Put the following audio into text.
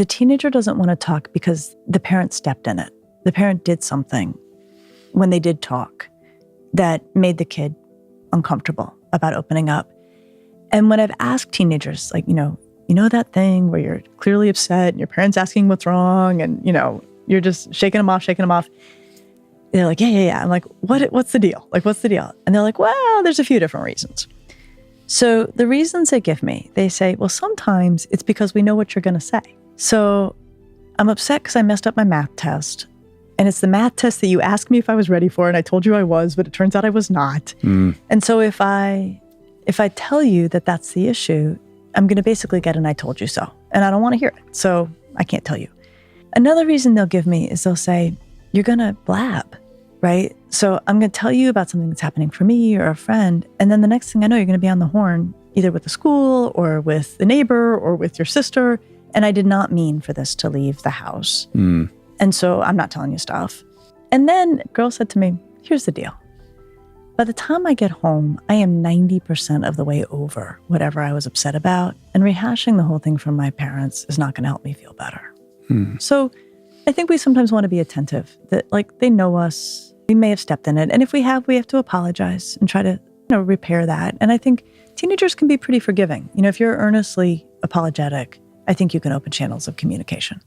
the teenager doesn't want to talk because the parent stepped in it. The parent did something when they did talk that made the kid uncomfortable about opening up. And when I've asked teenagers, like, you know that thing where you're clearly upset and your parent's asking what's wrong and, you're just shaking them off. They're like, yeah. I'm like, what's the deal? Like, what's the deal? And they're like, well, there's a few different reasons. So the reasons they give me, they say, well, sometimes it's because we know what you're going to say. So I'm upset because I messed up my math test. And it's the math test that you asked me if I was ready for, and I told you I was, but it turns out I was not. And so if I tell you that that's the issue, I'm going to basically get an I told you so. And I don't want to hear it. So I can't tell you. Another reason they'll give me is they'll say, you're going to blab, right? So I'm going to tell you about something that's happening for me or a friend. And then the next thing I know, you're going to be on the horn, either with the school or with the neighbor or with your sister. And I did not mean for this to leave the house. And so I'm not telling you stuff. And then a girl said to me, here's the deal. By the time I get home, I am 90% of the way over whatever I was upset about. And rehashing the whole thing from my parents is not going to help me feel better. So I think we sometimes want to be attentive that, like, they know us. We may have stepped in it. And if we have to apologize and try to, repair that. And I think teenagers can be pretty forgiving. If you're earnestly apologetic, I think you can open channels of communication.